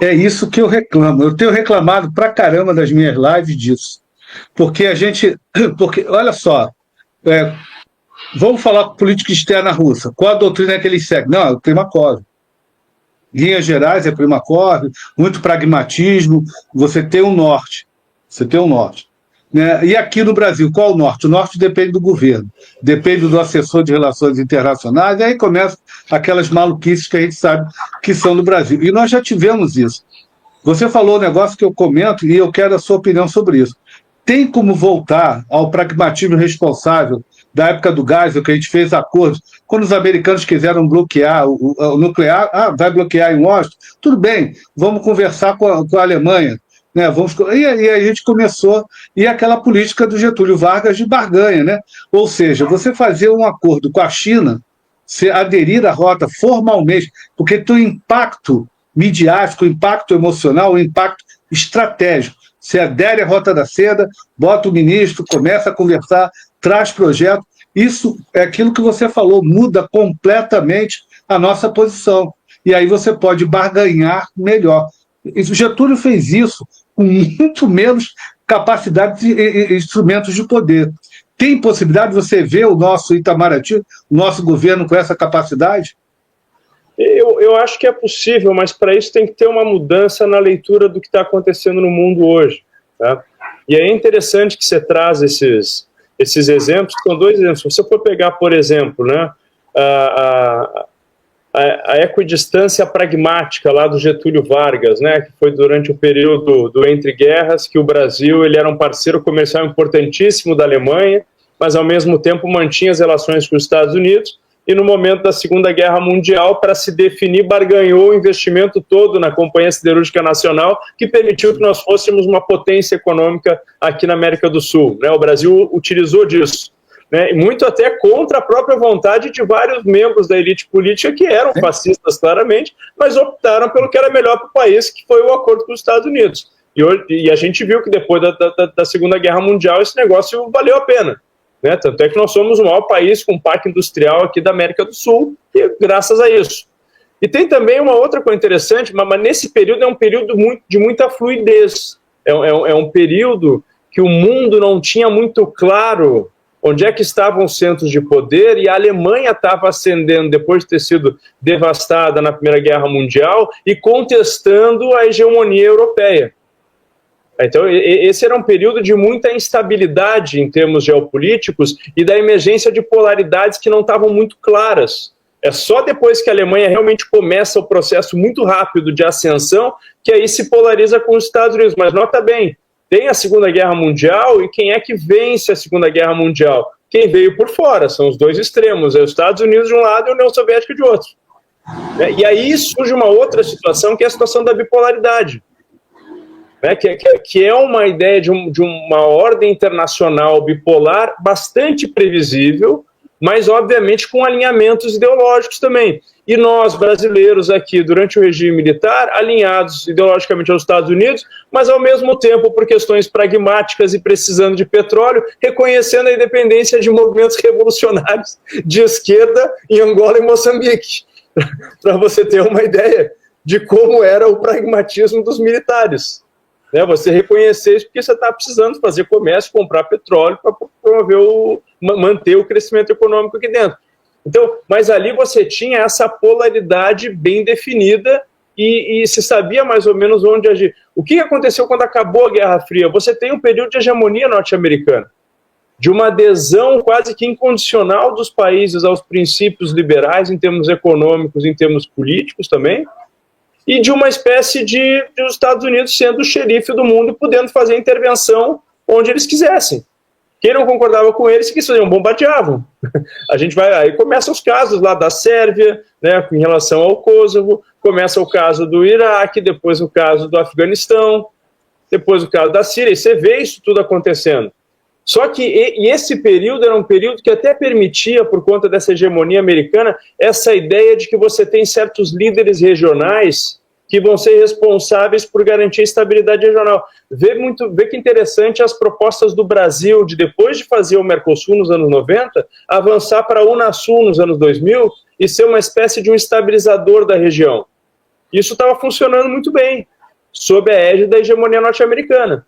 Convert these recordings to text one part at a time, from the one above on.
É isso que eu reclamo. Eu tenho reclamado pra caramba das minhas lives disso. Porque a gente. Porque, olha só, é, vamos falar com política externa russa. Qual a doutrina que eles seguem? Não, é o Primakov. Linhas gerais é Primakov, muito pragmatismo. Você tem um norte. Você tem um norte. Né? E aqui no Brasil, qual o norte? O norte depende do governo, depende do assessor de relações internacionais, e aí começam aquelas maluquices que a gente sabe que são do Brasil. E nós já tivemos isso. Você falou um negócio que eu comento e eu quero a sua opinião sobre isso. Tem como voltar ao pragmatismo responsável da época do Geisel, que a gente fez acordos, quando os americanos quiseram bloquear o nuclear, vai bloquear em Washington, tudo bem, vamos conversar com a Alemanha, né? E aí a gente começou, e aquela política do Getúlio Vargas de barganha, né? Ou seja, você fazer um acordo com a China, se aderir à rota formalmente, porque tem um impacto midiático, o impacto emocional, o impacto estratégico. Você adere à Rota da Seda, bota o ministro, começa a conversar, traz projeto. Isso é aquilo que você falou, muda completamente a nossa posição. E aí você pode barganhar melhor. O Getúlio fez isso com muito menos capacidade e instrumentos de poder. Tem possibilidade de você ver o nosso Itamaraty, o nosso governo com essa capacidade? Eu acho que é possível, mas para isso tem que ter uma mudança na leitura do que está acontecendo no mundo hoje. Tá? E é interessante que você traz esses exemplos, que são dois exemplos. Se você for pegar, por exemplo, né, a equidistância pragmática lá do Getúlio Vargas, né, que foi durante o período do entre guerras, que o Brasil ele era um parceiro comercial importantíssimo da Alemanha, mas ao mesmo tempo mantinha as relações com os Estados Unidos, e no momento da Segunda Guerra Mundial, para se definir, barganhou o investimento todo na Companhia Siderúrgica Nacional, que permitiu que nós fôssemos uma potência econômica aqui na América do Sul. Né? O Brasil utilizou disso. Né? E muito até contra a própria vontade de vários membros da elite política que eram fascistas, claramente, mas optaram pelo que era melhor para o país, que foi o acordo com os Estados Unidos. E a gente viu que depois da Segunda Guerra Mundial esse negócio valeu a pena. Né? Tanto é que nós somos o maior país com parque industrial aqui da América do Sul, e graças a isso. E tem também uma outra coisa interessante, mas nesse período é um período de muita fluidez. É um período que o mundo não tinha muito claro onde é que estavam os centros de poder, e a Alemanha estava ascendendo depois de ter sido devastada na Primeira Guerra Mundial e contestando a hegemonia europeia. Então, esse era um período de muita instabilidade em termos geopolíticos e da emergência de polaridades que não estavam muito claras. É só depois que a Alemanha realmente começa o processo muito rápido de ascensão que aí se polariza com os Estados Unidos. Mas nota bem, tem a Segunda Guerra Mundial, e quem é que vence a Segunda Guerra Mundial? Quem veio por fora, são os dois extremos, é os Estados Unidos de um lado e a União Soviética de outro. E aí surge uma outra situação, que é a situação da bipolaridade. Né, que é uma ideia de uma ordem internacional bipolar bastante previsível, mas obviamente com alinhamentos ideológicos também. E nós, brasileiros aqui, durante o regime militar, alinhados ideologicamente aos Estados Unidos, mas ao mesmo tempo por questões pragmáticas e precisando de petróleo, reconhecendo a independência de movimentos revolucionários de esquerda em Angola e Moçambique, para você ter uma ideia de como era o pragmatismo dos militares. Né, você reconhecer isso porque você está precisando fazer comércio, comprar petróleo para manter o crescimento econômico aqui dentro. Então, mas ali você tinha essa polaridade bem definida e se sabia mais ou menos onde agir. O que aconteceu quando acabou a Guerra Fria? Você tem um período de hegemonia norte-americana, de uma adesão quase que incondicional dos países aos princípios liberais em termos econômicos, em termos políticos também, e de uma espécie de os Estados Unidos sendo o xerife do mundo, podendo fazer intervenção onde eles quisessem. Quem não concordava com eles, que faziam, bombardeavam. A gente vai, aí começam os casos lá da Sérvia, né, em relação ao Kosovo, começa o caso do Iraque, depois o caso do Afeganistão, depois o caso da Síria, e você vê isso tudo acontecendo. Só que esse período era um período que até permitia, por conta dessa hegemonia americana, essa ideia de que você tem certos líderes regionais que vão ser responsáveis por garantir a estabilidade regional. Vê que interessante as propostas do Brasil de, depois de fazer o Mercosul nos anos 90, avançar para a Unasul nos anos 2000 e ser uma espécie de um estabilizador da região. Isso estava funcionando muito bem, sob a égide da hegemonia norte-americana.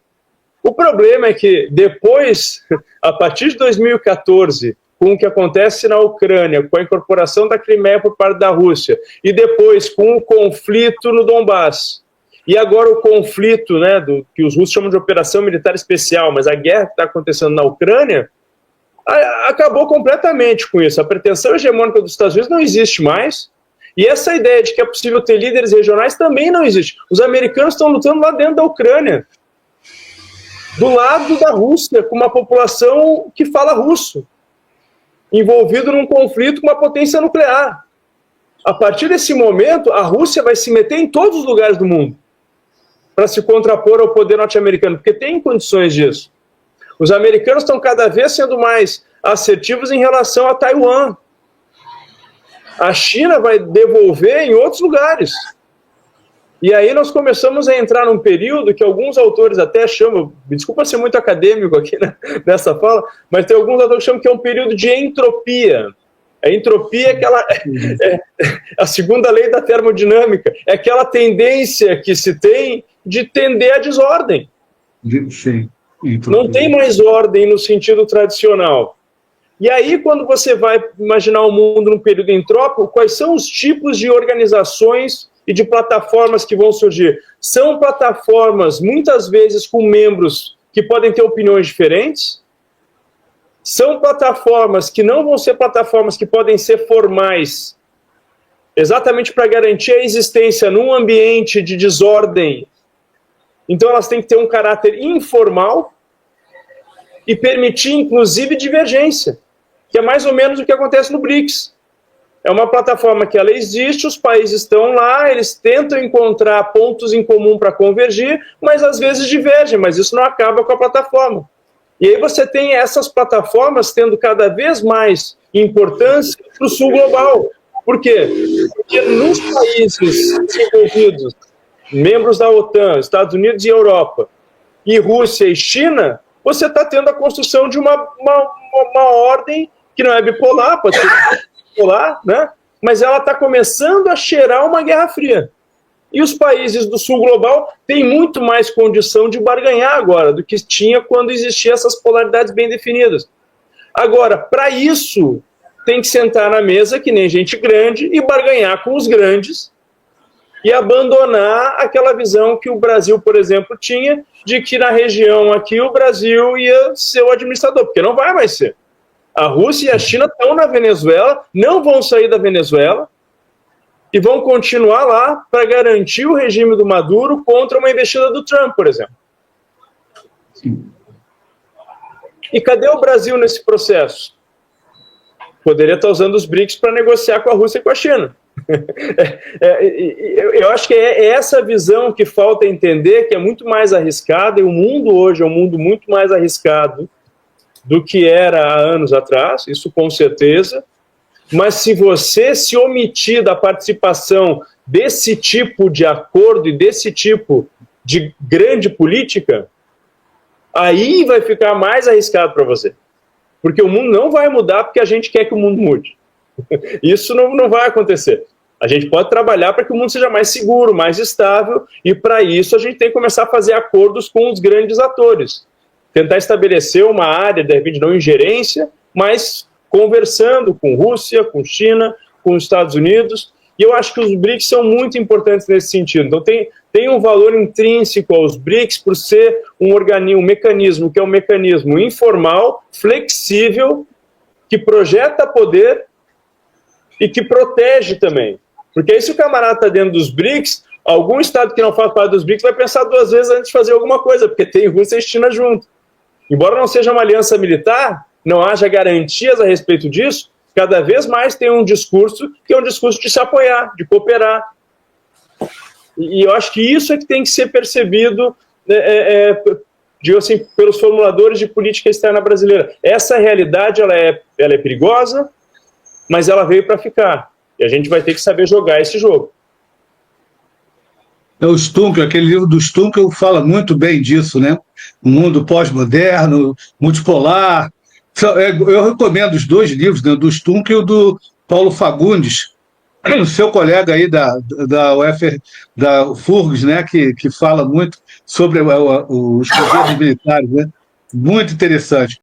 O problema é que depois, a partir de 2014, com o que acontece na Ucrânia, com a incorporação da Crimeia por parte da Rússia, e depois com o conflito no Donbass, e agora o conflito, né, que os russos chamam de operação militar especial, mas a guerra que está acontecendo na Ucrânia, acabou completamente com isso. A pretensão hegemônica dos Estados Unidos não existe mais, e essa ideia de que é possível ter líderes regionais também não existe. Os americanos estão lutando lá dentro da Ucrânia, do lado da Rússia, com uma população que fala russo, envolvido num conflito com uma potência nuclear. A partir desse momento, a Rússia vai se meter em todos os lugares do mundo para se contrapor ao poder norte-americano, porque tem condições disso. Os americanos estão cada vez sendo mais assertivos em relação a Taiwan. A China vai devolver em outros lugares. E aí nós começamos a entrar num período que alguns autores até chamam, me desculpa ser muito acadêmico aqui, né, nessa fala, mas tem alguns autores que chamam que é um período de entropia. A entropia é aquela, a segunda lei da termodinâmica, é aquela tendência que se tem de tender à desordem. Sim. Não tem mais ordem no sentido tradicional. E aí, quando você vai imaginar o mundo num período entrópico, quais são os tipos de organizações e de plataformas que vão surgir? São plataformas, muitas vezes, com membros que podem ter opiniões diferentes. São plataformas que não vão ser plataformas que podem ser formais, exatamente para garantir a existência num ambiente de desordem. Então, elas têm que ter um caráter informal e permitir, inclusive, divergência, que é mais ou menos o que acontece no BRICS. É uma plataforma que ela existe, os países estão lá, eles tentam encontrar pontos em comum para convergir, mas às vezes divergem, mas isso não acaba com a plataforma. E aí você tem essas plataformas tendo cada vez mais importância para o sul global. Por quê? Porque nos países desenvolvidos, membros da OTAN, Estados Unidos e Europa, e Rússia e China, você está tendo a construção de uma ordem que não é bipolar, pode ser bipolar, né? Mas ela está começando a cheirar uma guerra fria. E os países do sul global têm muito mais condição de barganhar agora do que tinha quando existiam essas polaridades bem definidas. Agora, para isso, tem que sentar na mesa, que nem gente grande, e barganhar com os grandes e abandonar aquela visão que o Brasil, por exemplo, tinha de que na região aqui o Brasil ia ser o administrador, porque não vai mais ser. A Rússia e a China estão na Venezuela, não vão sair da Venezuela e vão continuar lá para garantir o regime do Maduro contra uma investida do Trump, por exemplo. Sim. E cadê o Brasil nesse processo? Poderia estar usando os BRICS para negociar com a Rússia e com a China. Eu acho que é essa visão que falta entender, que é muito mais arriscada, e o mundo hoje é um mundo muito mais arriscado do que era há anos atrás, isso com certeza, mas se você se omitir da participação desse tipo de acordo e desse tipo de grande política, aí vai ficar mais arriscado para você. Porque o mundo não vai mudar porque a gente quer que o mundo mude. Isso não vai acontecer. A gente pode trabalhar para que o mundo seja mais seguro, mais estável, e para isso a gente tem que começar a fazer acordos com os grandes atores. Tentar estabelecer uma área, de repente, não ingerência, mas conversando com Rússia, com China, com os Estados Unidos. E eu acho que os BRICS são muito importantes nesse sentido. Então tem um valor intrínseco aos BRICS por ser um mecanismo que é um mecanismo informal, flexível, que projeta poder e que protege também. Porque aí, se o camarada está dentro dos BRICS, algum estado que não faz parte dos BRICS vai pensar duas vezes antes de fazer alguma coisa, porque tem Rússia e China junto. Embora não seja uma aliança militar, não haja garantias a respeito disso, cada vez mais tem um discurso que é um discurso de se apoiar, de cooperar. E eu acho que isso é que tem que ser percebido, digo assim, pelos formuladores de política externa brasileira. Essa realidade ela é perigosa, mas ela veio para ficar. E a gente vai ter que saber jogar esse jogo. O Stunkel, aquele livro do Stunkel fala muito bem disso, né? O mundo pós-moderno, multipolar. Eu recomendo os dois livros, né? Do Stunkel e do Paulo Fagundes, o seu colega aí da UFR, da FURGS, né, que fala muito sobre os governos militares, né? Muito interessante.